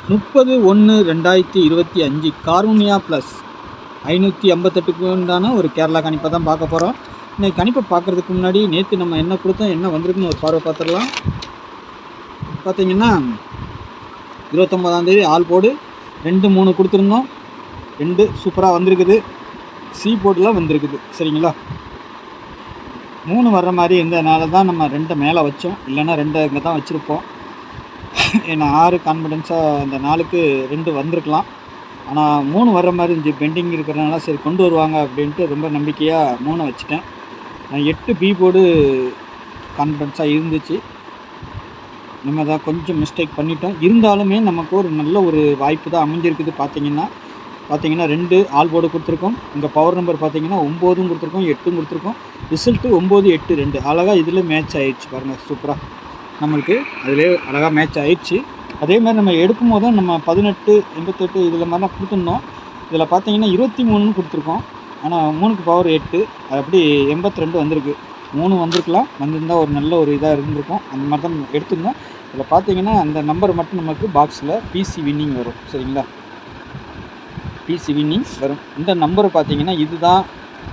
30/1/2025 cornea plus 558க்கு உண்டான ஒரு கேரளா கணிப்பை தான் பார்க்க போகிறோம். இன்றைக்கி கணிப்பை பார்க்குறதுக்கு முன்னாடி நேற்று நம்ம என்ன கொடுத்தோம், என்ன வந்திருக்குன்னு ஒரு பார்வை பார்த்துடலாம். பார்த்திங்கன்னா 29ஆம் தேதி ஆல் போர்டு 2 3 கொடுத்துருந்தோம். 2 சூப்பராக வந்திருக்குது. சி போர்டில் வந்திருக்குது. சரிங்களா, 3 வர்ற மாதிரி இருந்ததுனால தான் நம்ம 2 மேலே வச்சோம். இல்லைன்னா 2 இங்கே தான் வச்சுருப்போம். ஏன்னா 6 கான்ஃபிடென்ஸாக அந்த 4க்கு 2 வந்திருக்கலாம். ஆனால் 3 வர்ற மாதிரி இருந்துச்சு. பெண்டிங் இருக்கிறதுனால சரி கொண்டு வருவாங்க அப்படின்ட்டு ரொம்ப நம்பிக்கையாக 3 வச்சுட்டேன். 8 பி போர்டு கான்ஃபிடென்ஸாக இருந்துச்சு. நம்ம தான் கொஞ்சம் மிஸ்டேக் பண்ணிட்டோம். இருந்தாலுமே நமக்கு ஒரு நல்ல ஒரு வாய்ப்பு தான் அமைஞ்சிருக்குது. பார்த்தீங்கன்னா 2 ஆல் போர்டு கொடுத்துருக்கோம். இங்கே பவர் நம்பர் பார்த்தீங்கன்னா 9 கொடுத்துருக்கோம், 8 கொடுத்துருக்கோம். ரிசல்ட்டு 9 8 2 அழகாக இதில் மேட்ச் ஆகிடுச்சு. பாருங்கள், சூப்பராக நம்மளுக்கு அதிலே அழகாக மேட்ச் ஆகிடுச்சு. அதே மாதிரி நம்ம எடுக்கும் போதும் நம்ம 18 88 இதில் மாதிரிலாம் கொடுத்துருந்தோம். இதில் பார்த்தீங்கன்னா 23 கொடுத்துருக்கோம். ஆனால் 3க்கு பவர் 8, அது அப்படி 82 வந்திருக்கு. 3 வந்திருக்கலாம், வந்திருந்தால் ஒரு நல்ல ஒரு இதாக இருந்திருக்கும். அந்த மாதிரி தான் எடுத்துருந்தோம். இதில் பார்த்தீங்கன்னா அந்த நம்பர் மட்டும் நமக்கு பாக்ஸில் பிசி வின்னிங் வரும். சரிங்களா, பிசி வின்னிங் வரும். இந்த நம்பரை பார்த்தீங்கன்னா இதுதான்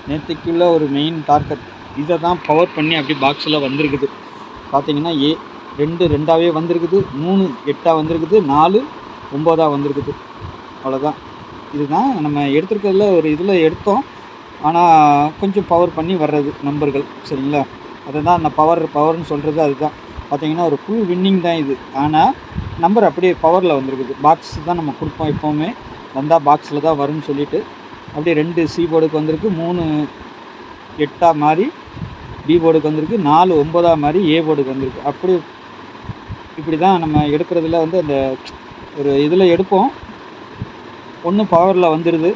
நேற்றுக்குள்ள ஒரு மெயின் டார்கெட். இதை தான் பவர் பண்ணி அப்படி பாக்ஸில் வந்திருக்குது. பார்த்தீங்கன்னா 2 2ஆகவே வந்திருக்குது, 3 8ஆக வந்திருக்குது, 4 9ஆக வந்திருக்குது. அவ்வளோதான். இதுதான் நம்ம எடுத்துருக்கிறதுல ஒரு இதில் எடுத்தோம். ஆனால் கொஞ்சம் பவர் பண்ணி வர்றது நம்பர்கள். சரிங்களா, அதுதான் அந்த பவர்னு சொல்கிறது. அதுதான் பார்த்தீங்கன்னா ஒரு ஃபுல் வின்னிங் தான் இது. ஆனால் நம்பர் அப்படியே பவரில் வந்திருக்குது. பாக்ஸ் தான் நம்ம கொடுப்போம் எப்போவுமே. வந்தால் பாக்ஸில் தான் வரும்னு சொல்லிவிட்டு அப்படியே 2 சி போர்டுக்கு வந்திருக்கு, 3 8ஆக மாறி பி போர்டுக்கு வந்திருக்கு, 4 9ஆக மாதிரி ஏ போர்டுக்கு வந்திருக்கு. இப்படி தான் நம்ம எடுக்கிறதுல வந்து அந்த ஒரு இதில் எடுப்போம். ஒன்று பவரில் வந்துடுது,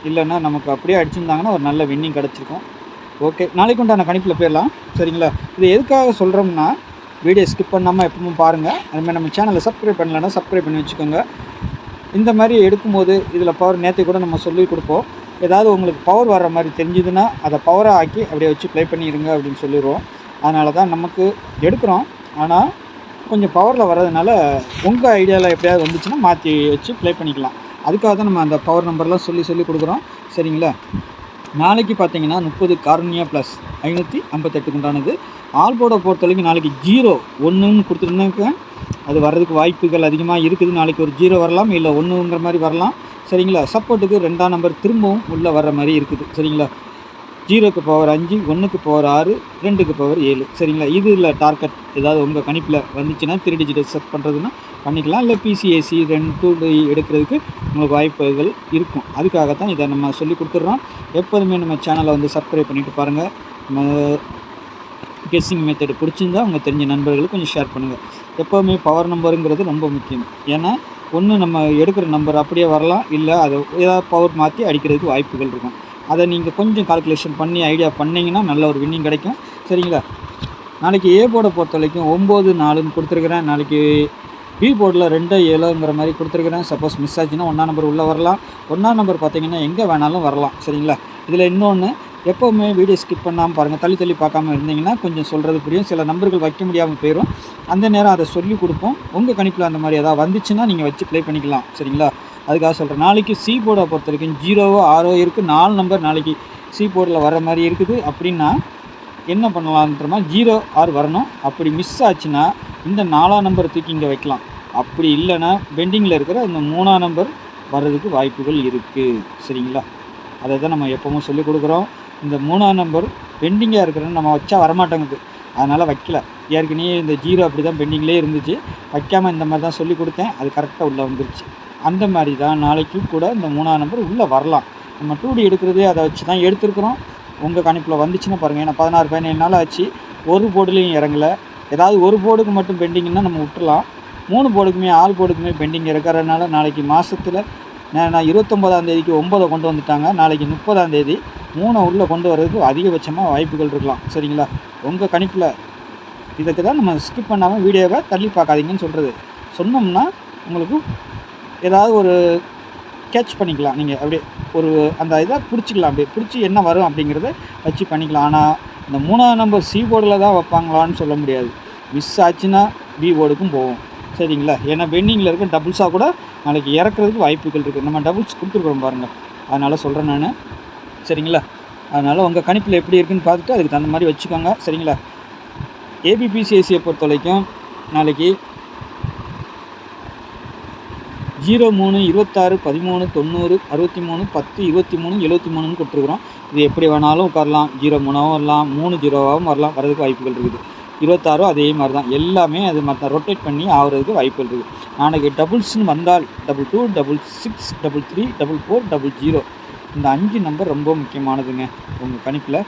இல்லைன்னா நமக்கு அப்படியே அடிச்சிருந்தாங்கன்னா ஒரு நல்ல வின்னிங் கிடச்சிருக்கும். ஓகே, நாளைக்கு உண்டான கணிப்பில் போயிடலாம். சரிங்களா, இது எதுக்காக சொல்கிறோம்னா வீடியோ ஸ்கிப் பண்ணாமல் எப்பவும் பாருங்கள். அதுமாதிரி நம்ம சேனலை சப்ஸ்கிரைப் பண்ணலைன்னா சப்ஸ்கிரைப் பண்ணி வச்சுக்கோங்க. இந்த மாதிரி எடுக்கும்போது இதில் பவர் நேற்று கூட நம்ம சொல்லி கொடுப்போம். ஏதாவது உங்களுக்கு பவர் வர்ற மாதிரி தெரிஞ்சுதுன்னா அதை பவராக ஆக்கி அப்படியே வச்சு ப்ளே பண்ணிடுங்க அப்படின்னு சொல்லிடுவோம். அதனால தான் நமக்கு எடுக்கிறோம். ஆனால் கொஞ்சம் பவரில் வர்றதுனால உங்கள் ஐடியாவில் எப்படியாவது வந்துச்சுன்னா மாற்றி வச்சு ப்ளே பண்ணிக்கலாம். அதுக்காக தான் நம்ம அந்த பவர் நம்பர்லாம் சொல்லி கொடுக்குறோம். சரிங்களா, நாளைக்கு பார்த்தீங்கன்னா 30 கார்னியா ப்ளஸ் 558க்கு உண்டானது. ஆல் போர்டை பொறுத்த வரைக்கும் நாளைக்கு 0 1ன்னு கொடுத்துருந்தாக்க அது வர்றதுக்கு வாய்ப்புகள் அதிகமாக இருக்குது. நாளைக்கு ஒரு 0 வரலாம், இல்லை 1ங்கிற மாதிரி வரலாம். சரிங்களா, சப்போர்ட்டுக்கு 2ஆம் நம்பர் திரும்பவும் உள்ளே வர்ற மாதிரி இருக்குது. சரிங்களா, 0க்கு பவர் 5, 1க்கு பவர் 6, 2க்கு பவர் 7. சரிங்களா, இதில் டார்கெட் ஏதாவது உங்கள் கணிப்பில் வந்துச்சுன்னா 3 டிஜிட்டல் செட் பண்ணுறதுன்னா பண்ணிக்கலாம். இல்லை பிசிஏசி 2 எடுக்கிறதுக்கு உங்களுக்கு வாய்ப்புகள் இருக்கும். அதுக்காகத்தான் இதை நம்ம சொல்லி கொடுத்துட்றோம். எப்போதுமே நம்ம சேனலை வந்து சப்ஸ்கிரைப் பண்ணிவிட்டு பாருங்கள். நம்ம கெஸ்ஸிங் மெத்தடு பிடிச்சிருந்தா உங்கள் தெரிஞ்ச நண்பர்களுக்கு கொஞ்சம் ஷேர் பண்ணுங்கள். எப்போவுமே பவர் நம்பருங்கிறது ரொம்ப முக்கியம். ஏன்னா ஒன்று நம்ம எடுக்கிற நம்பர் அப்படியே வரலாம், இல்லை அதை ஏதாவது பவர் மாற்றி அடிக்கிறதுக்கு வாய்ப்புகள் இருக்கும். அதை நீங்கள் கொஞ்சம் கால்குலேஷன் பண்ணி ஐடியா பண்ணிங்கன்னா நல்ல ஒரு வின்னிங் கிடைக்கும். சரிங்களா, நாளைக்கு ஏ போர்டை பொறுத்த வரைக்கும் 9 4ன்னு கொடுத்துருக்குறேன். நாளைக்கு பி போர்டில் 2 7ங்கிற மாதிரி கொடுத்துருக்குறேன். சப்போஸ் மிஸ் ஆச்சுன்னா 1ஆம் நம்பர் உள்ளே வரலாம். 1ஆம் நம்பர் பார்த்தீங்கன்னா எங்கே வேணாலும் வரலாம். சரிங்களா, இதில் இன்னொன்று, எப்போவுமே வீடியோ ஸ்கிப் பண்ணாமல் பாருங்கள். தள்ளி பார்க்காம இருந்தீங்கன்னா கொஞ்சம் சொல்கிறது புரியும். சில நம்பர்கள் வைக்க முடியாமல் போயிடும். அந்த நேரம் அதை சொல்லி கொடுப்போம். உங்கள் கணிப்பில் அந்த மாதிரி ஏதாவது வந்துச்சுன்னா நீங்கள் வச்சு ப்ளே பண்ணிக்கலாம். சரிங்களா, அதுக்காக சொல்கிறேன். நாளைக்கு சி போர்டை பொறுத்த வரைக்கும் 0 6 இருக்குது. 4 நம்பர் நாளைக்கு சி போர்டில் வர மாதிரி இருக்குது. அப்படின்னா என்ன பண்ணலான்றமா 0 6 வரணும். அப்படி மிஸ் ஆச்சுன்னா இந்த 4ஆம் நம்பர் தூக்கி இங்கே வைக்கலாம். அப்படி இல்லைன்னா பெண்டிங்கில் இருக்கிற இந்த 3ஆம் நம்பர் வர்றதுக்கு வாய்ப்புகள் இருக்குது. சரிங்களா, அதை தான் நம்ம எப்போவும் சொல்லிக் கொடுக்குறோம். இந்த 3ஆம் நம்பர் பெண்டிங்காக இருக்கிறன்னு நம்ம வச்சா வரமாட்டேங்குது, அதனால் வைக்கல. ஏற்கனவே இந்த 0 அப்படி தான் பெண்டிங்லேயே இருந்துச்சு. வைக்காமல் இந்த மாதிரி தான் சொல்லி கொடுத்தேன். அது கரெக்டாக உள்ளே வந்துருச்சு. அந்த மாதிரி தான் நாளைக்கு கூட இந்த 3ஆம் நம்பர் உள்ளே வரலாம். நம்ம 2D எடுக்கிறதே அதை வச்சு தான் எடுத்துருக்குறோம். உங்கள் கணிப்பில் வந்துச்சுன்னா பாருங்கள். ஏன்னா 16 17 நாள் ஆச்சு, ஒரு போர்டுலேயும் இறங்கலை. ஏதாவது ஒரு போர்டுக்கு மட்டும் பெண்டிங்னா நம்ம விட்டுலாம். 3 போர்டுக்குமே ஆல் போர்டுக்குமே பெண்டிங் இருக்கிறதுனால நாளைக்கு மாதத்தில் நான் 29ஆம் தேதிக்கு 9 கொண்டு வந்துட்டாங்க. நாளைக்கு 30ஆம் தேதி 3 உள்ளே கொண்டு வர்றதுக்கு அதிகபட்சமாக வாய்ப்புகள் இருக்கலாம். சரிங்களா, உங்கள் கணிப்பில் இதுக்கு தான் நம்ம ஸ்கிப் பண்ணாமல் வீடியோவை தள்ளி பார்க்காதீங்கன்னு சொல்கிறது. சொன்னோம்னா உங்களுக்கு ஏதாவது ஒரு கேட்ச் பண்ணிக்கலாம். நீங்கள் அப்படியே ஒரு அந்த இதை பிடிச்சிக்கலாம். அப்படியே பிடிச்சி என்ன வரும் அப்படிங்கிறத வச்சு பண்ணிக்கலாம். ஆனால் இந்த 3ஆம் நம்பர் சி போர்டில் தான் வைப்பாங்களான்னு சொல்ல முடியாது. மிஸ் ஆச்சுன்னா பி போர்டுக்கும் போவோம். சரிங்களா. ஏன்னா பெண்டிங்கில் இருக்க டபுள்ஸாக கூட நாளைக்கு இறக்குறதுக்கு வாய்ப்புகள் இருக்குது. நம்ம டபுள்ஸ் கொடுத்துருக்குறோம் பாருங்கள், அதனால் சொல்கிறேன் நான். சரிங்களா. அதனால் உங்கள் கணிப்பில் எப்படி இருக்குதுன்னு பார்த்துட்டு அதுக்கு தகுந்த மாதிரி வச்சுக்கோங்க. சரிங்களா. ஏபிபிசிஎஸ்சியை பொறுத்த வரைக்கும் நாளைக்கு 03, 26, 13, 90, 63, 10, 23, 73ன்னு கொடுத்துருக்குறோம். இது எப்படி வேணாலும் உட்காரலாம். 03ஆகவும் வரலாம், 30ஆகவும் வரலாம், வரதுக்கு வாய்ப்புகள் இருக்குது. 26 அதே மாதிரி தான். எல்லாமே அது மற்ற ரொட்டேட் பண்ணி ஆகிறதுக்கு வாய்ப்புகள் இருக்குது. நாளைக்கு டபுள்ஸ்னு வந்தால் 22, 66, 33, 44, 00 இந்த 5 நம்பர் ரொம்ப முக்கியமானதுங்க உங்கள் கணிப்பில்.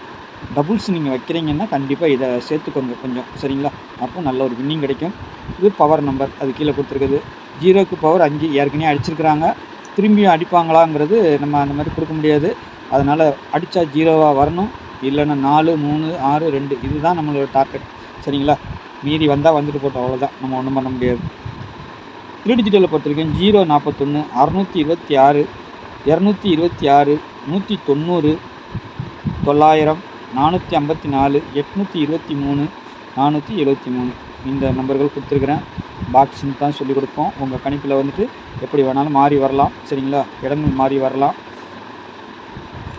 டபுள்ஸ் நீங்கள் வைக்கிறீங்கன்னா கண்டிப்பாக இதை சேர்த்துக்கோங்க கொஞ்சம். சரிங்களா. அப்போ நல்ல ஒரு வின்னிங் கிடைக்கும். இது பவர் நம்பர், அது கீழே கொடுத்துருக்குது. 0க்கு பவர் 5 ஏற்கனவே அடிச்சிருக்கிறாங்க. திரும்பியும் அடிப்பாங்களாங்கிறது நம்ம அந்த மாதிரி கொடுக்க முடியாது. அதனால் அடித்தா 0வாக வரணும், இல்லைன்னா 4, 3, 6, 2 இதுதான் நம்மளோட டார்கெட். சரிங்களா. மீதி வந்தால் வந்துட்டு போட்டோம், அவ்வளோதான். நம்ம ஒன்றும் பண்ண முடியாது. 3 டிஜிட்டலை பொறுத்த வரைக்கும் 041, 626, 226, 190, 900, 454, 823, 473 இந்த நம்பர்கள் கொடுத்துருக்குறேன். பாக்ஸுன்னு தான் சொல்லிக் கொடுப்போம். உங்கள் கணிப்பில் வந்துட்டு எப்படி வேணாலும் மாறி வரலாம். சரிங்களா. இடங்கள் மாறி வரலாம்.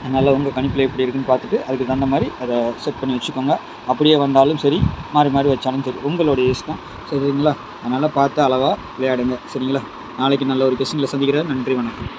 அதனால் உங்கள் கணிப்பில் எப்படி இருக்குதுன்னு பார்த்துட்டு அதுக்கு தகுந்த மாதிரி அதை செட் பண்ணி வச்சுக்கோங்க. அப்படியே வந்தாலும் சரி, மாறி மாறி வச்சாலும் சரி, உங்களுடைய இஷ்டம். சரிங்களா. அதனால் பார்த்து அளவாக விளையாடுங்க. சரிங்களா. நாளைக்கு நல்ல ஒரு கொஸ்டினில் சந்திக்கிறேன். நன்றி, வணக்கம்.